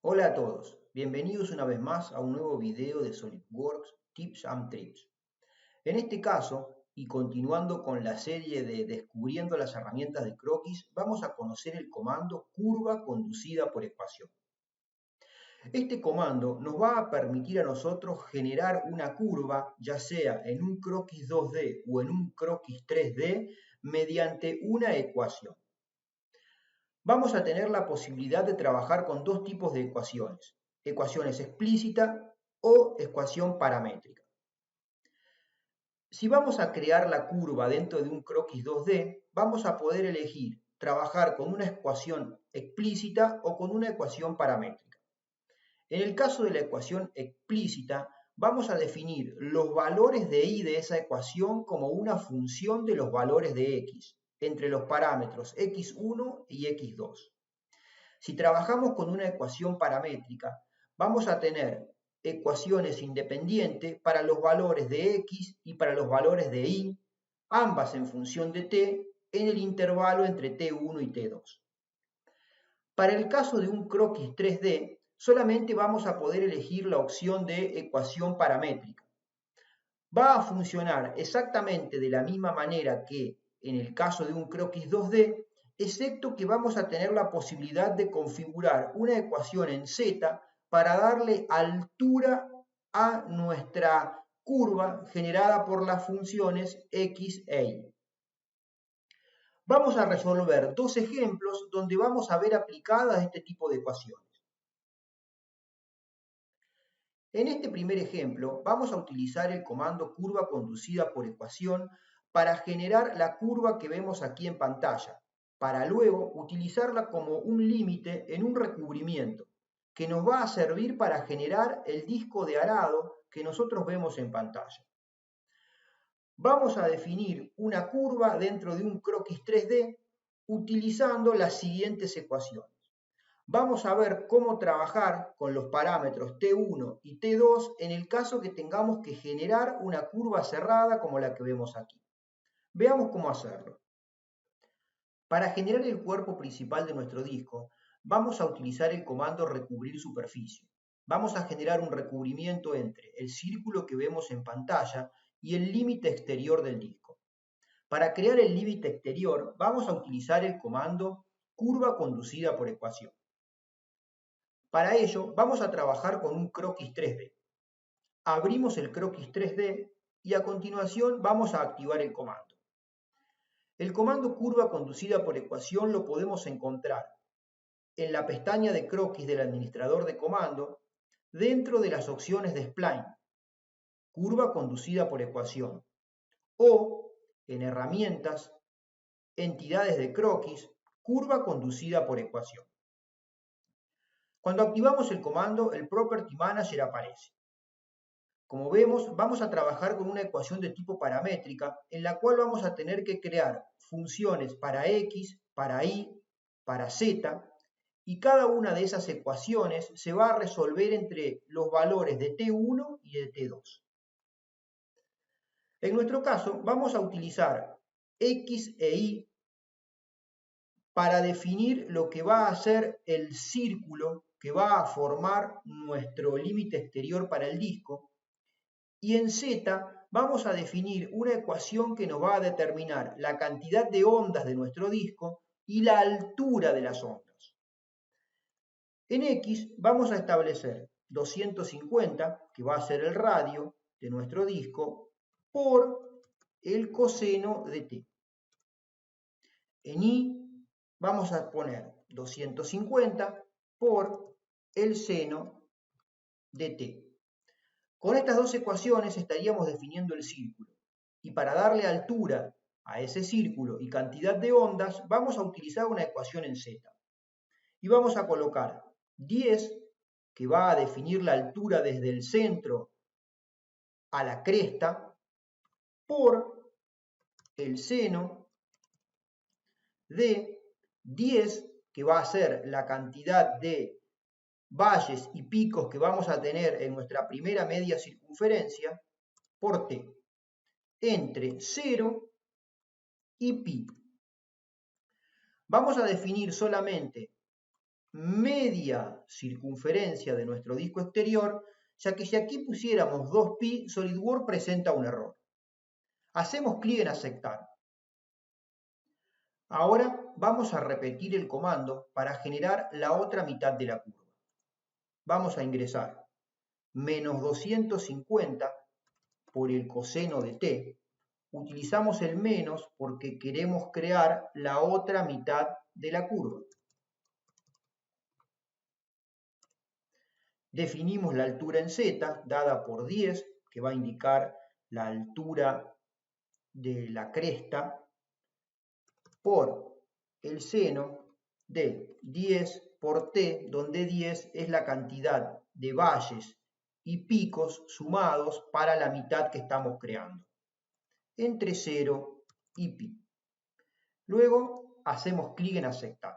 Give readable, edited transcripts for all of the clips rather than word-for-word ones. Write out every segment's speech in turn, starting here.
Hola a todos, bienvenidos una vez más a un nuevo video de SolidWorks Tips and Trips. En este caso, y continuando con la serie de Descubriendo las herramientas de croquis, vamos a conocer el comando curva conducida por ecuación. Este comando nos va a permitir a nosotros generar una curva, ya sea en un croquis 2D o en un croquis 3D, mediante una ecuación. Vamos a tener la posibilidad de trabajar con dos tipos de ecuaciones: ecuaciones explícita o ecuación paramétrica. Si vamos a crear la curva dentro de un croquis 2D, vamos a poder elegir trabajar con una ecuación explícita o con una ecuación paramétrica. En el caso de la ecuación explícita, vamos a definir los valores de y de esa ecuación como una función de los valores de x, entre los parámetros x1 y x2. Si trabajamos con una ecuación paramétrica, vamos a tener ecuaciones independientes para los valores de x y para los valores de y, ambas en función de t, en el intervalo entre t1 y t2. Para el caso de un croquis 3D, solamente vamos a poder elegir la opción de ecuación paramétrica. Va a funcionar exactamente de la misma manera que en el caso de un croquis 2D, excepto que vamos a tener la posibilidad de configurar una ecuación en Z para darle altura a nuestra curva generada por las funciones x e y. Vamos a resolver dos ejemplos donde vamos a ver aplicadas este tipo de ecuaciones. En este primer ejemplo, vamos a utilizar el comando curva conducida por ecuación para generar la curva que vemos aquí en pantalla, para luego utilizarla como un límite en un recubrimiento, que nos va a servir para generar el disco de arado que nosotros vemos en pantalla. Vamos a definir una curva dentro de un croquis 3D utilizando las siguientes ecuaciones. Vamos a ver cómo trabajar con los parámetros T1 y T2 en el caso que tengamos que generar una curva cerrada como la que vemos aquí. Veamos cómo hacerlo. Para generar el cuerpo principal de nuestro disco, vamos a utilizar el comando recubrir superficie. Vamos a generar un recubrimiento entre el círculo que vemos en pantalla y el límite exterior del disco. Para crear el límite exterior, vamos a utilizar el comando curva conducida por ecuación. Para ello, vamos a trabajar con un croquis 3D. Abrimos el croquis 3D y a continuación vamos a activar el comando. El comando curva conducida por ecuación lo podemos encontrar en la pestaña de croquis del administrador de comando dentro de las opciones de Spline, curva conducida por ecuación, o en herramientas, entidades de croquis, curva conducida por ecuación. Cuando activamos el comando, el Property Manager aparece. Como vemos, vamos a trabajar con una ecuación de tipo paramétrica en la cual vamos a tener que crear funciones para x, para y, para z, y cada una de esas ecuaciones se va a resolver entre los valores de t1 y de t2. En nuestro caso, vamos a utilizar x e y para definir lo que va a ser el círculo que va a formar nuestro límite exterior para el disco. Y en Z vamos a definir una ecuación que nos va a determinar la cantidad de ondas de nuestro disco y la altura de las ondas. En X vamos a establecer 250, que va a ser el radio de nuestro disco, por el coseno de t. En Y vamos a poner 250 por el seno de t. Con estas dos ecuaciones estaríamos definiendo el círculo. Y para darle altura a ese círculo y cantidad de ondas, vamos a utilizar una ecuación en Z. Y vamos a colocar 10, que va a definir la altura desde el centro a la cresta, por el seno de 10, que va a ser la cantidad de valles y picos que vamos a tener en nuestra primera media circunferencia, por t, entre 0 y pi. Vamos a definir solamente media circunferencia de nuestro disco exterior, ya que si aquí pusiéramos 2pi, SolidWorks presenta un error. Hacemos clic en aceptar. Ahora vamos a repetir el comando para generar la otra mitad de la curva. Vamos a ingresar menos 250 por el coseno de t. Utilizamos el menos porque queremos crear la otra mitad de la curva. Definimos la altura en z, dada por 10, que va a indicar la altura de la cresta, por el seno de 10 por t, donde 10 es la cantidad de valles y picos sumados para la mitad que estamos creando, entre 0 y pi. Luego hacemos clic en aceptar.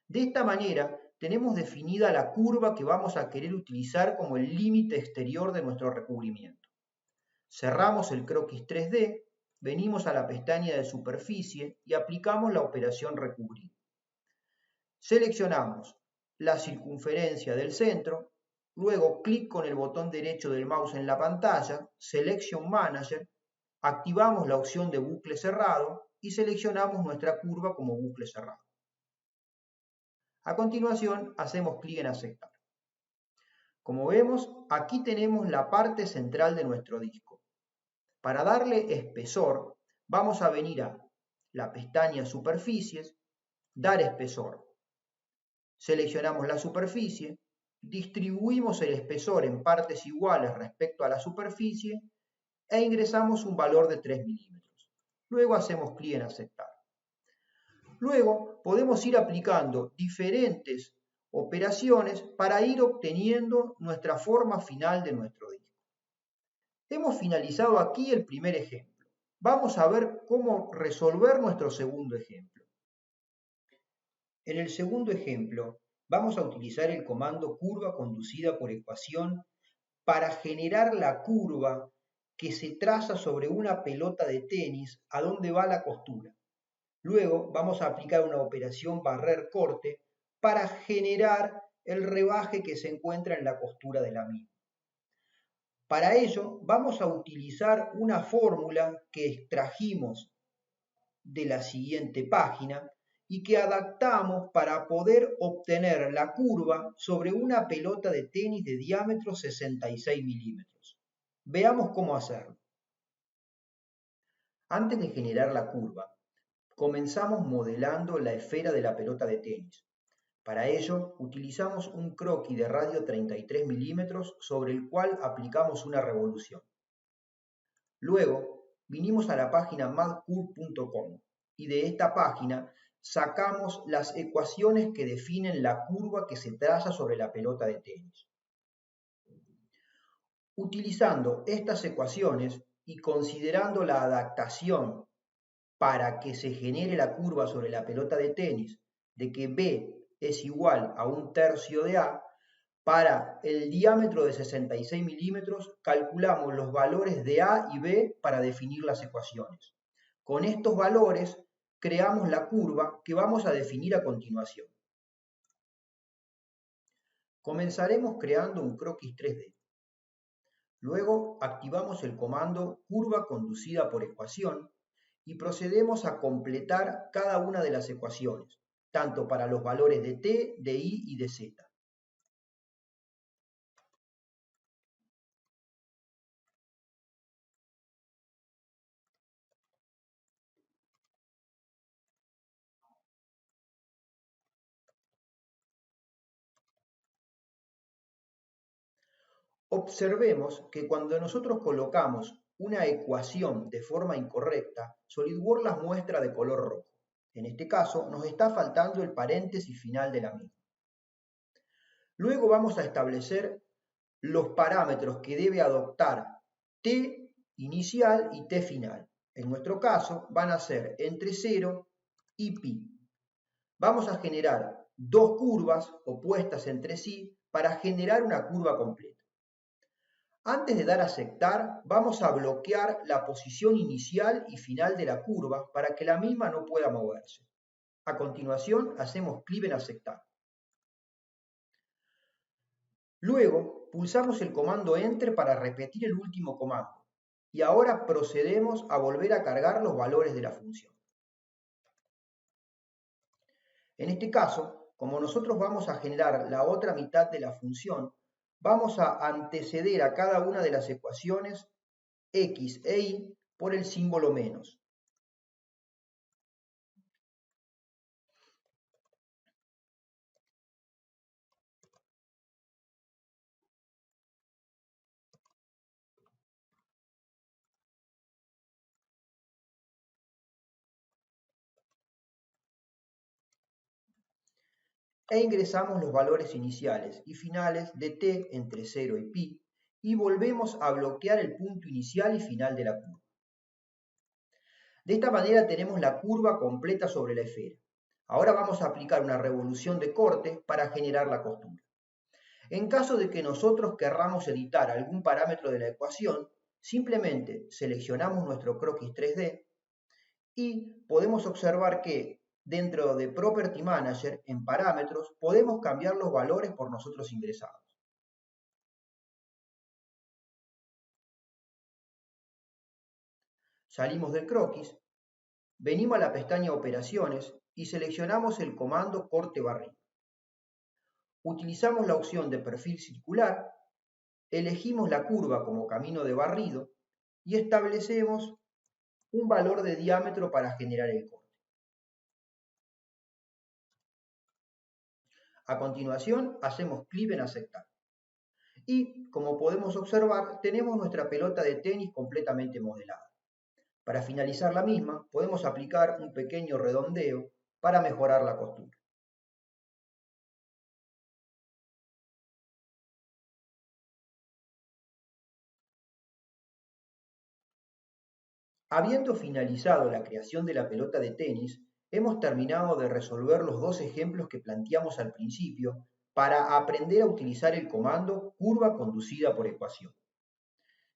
De esta manera tenemos definida la curva que vamos a querer utilizar como el límite exterior de nuestro recubrimiento. Cerramos el croquis 3D, venimos a la pestaña de superficie y aplicamos la operación recubrir. Seleccionamos la circunferencia del centro, luego clic con el botón derecho del mouse en la pantalla, Selection Manager, activamos la opción de bucle cerrado y seleccionamos nuestra curva como bucle cerrado. A continuación, hacemos clic en aceptar. Como vemos, aquí tenemos la parte central de nuestro disco. Para darle espesor, vamos a venir a la pestaña Superficies, Dar espesor. Seleccionamos la superficie, distribuimos el espesor en partes iguales respecto a la superficie e ingresamos un valor de 3 milímetros. Luego hacemos clic en aceptar. Luego podemos ir aplicando diferentes operaciones para ir obteniendo nuestra forma final de nuestro disco. Hemos finalizado aquí el primer ejemplo. Vamos a ver cómo resolver nuestro segundo ejemplo. En el segundo ejemplo, vamos a utilizar el comando curva conducida por ecuación para generar la curva que se traza sobre una pelota de tenis a donde va la costura. Luego vamos a aplicar una operación barrer-corte para generar el rebaje que se encuentra en la costura de la misma. Para ello vamos a utilizar una fórmula que extrajimos de la siguiente página y que adaptamos para poder obtener la curva sobre una pelota de tenis de diámetro 66 milímetros. Veamos cómo hacerlo. Antes de generar la curva, comenzamos modelando la esfera de la pelota de tenis. Para ello, utilizamos un croquis de radio 33 milímetros sobre el cual aplicamos una revolución. Luego, vinimos a la página mathcurve.com y de esta página sacamos las ecuaciones que definen la curva que se traza sobre la pelota de tenis. Utilizando estas ecuaciones y considerando la adaptación para que se genere la curva sobre la pelota de tenis de que B es igual a 1/3 de A, para el diámetro de 66 milímetros calculamos los valores de A y B para definir las ecuaciones. Con estos valores creamos la curva que vamos a definir a continuación. Comenzaremos creando un croquis 3D. Luego activamos el comando curva conducida por ecuación y procedemos a completar cada una de las ecuaciones, tanto para los valores de t, de y y de z. Observemos que cuando nosotros colocamos una ecuación de forma incorrecta, SolidWorks las muestra de color rojo. En este caso, nos está faltando el paréntesis final de la misma. Luego vamos a establecer los parámetros que debe adoptar t inicial y t final. En nuestro caso, van a ser entre 0 y pi. Vamos a generar dos curvas opuestas entre sí para generar una curva completa. Antes de dar a aceptar, vamos a bloquear la posición inicial y final de la curva para que la misma no pueda moverse. A continuación, hacemos clic en aceptar. Luego, pulsamos el comando Enter para repetir el último comando. Y ahora procedemos a volver a cargar los valores de la función. En este caso, como nosotros vamos a generar la otra mitad de la función, vamos a anteceder a cada una de las ecuaciones x e y por el símbolo menos. E ingresamos los valores iniciales y finales de t entre 0 y pi y volvemos a bloquear el punto inicial y final de la curva. De esta manera tenemos la curva completa sobre la esfera. Ahora vamos a aplicar una revolución de corte para generar la costura. En caso de que nosotros querramos editar algún parámetro de la ecuación, simplemente seleccionamos nuestro croquis 3D y podemos observar que dentro de Property Manager, en parámetros, podemos cambiar los valores por nosotros ingresados. Salimos del croquis, venimos a la pestaña Operaciones y seleccionamos el comando Corte Barrido. Utilizamos la opción de perfil circular, elegimos la curva como camino de barrido y establecemos un valor de diámetro para generar el corte. A continuación, hacemos clic en Aceptar. Y, como podemos observar, tenemos nuestra pelota de tenis completamente modelada. Para finalizar la misma, podemos aplicar un pequeño redondeo para mejorar la costura. Habiendo finalizado la creación de la pelota de tenis, hemos terminado de resolver los dos ejemplos que planteamos al principio para aprender a utilizar el comando curva conducida por ecuación.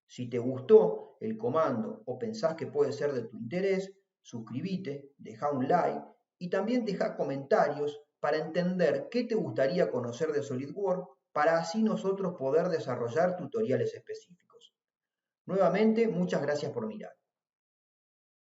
Si te gustó el comando o pensás que puede ser de tu interés, suscríbete, deja un like y también deja comentarios para entender qué te gustaría conocer de SolidWorks para así nosotros poder desarrollar tutoriales específicos. Nuevamente, muchas gracias por mirar.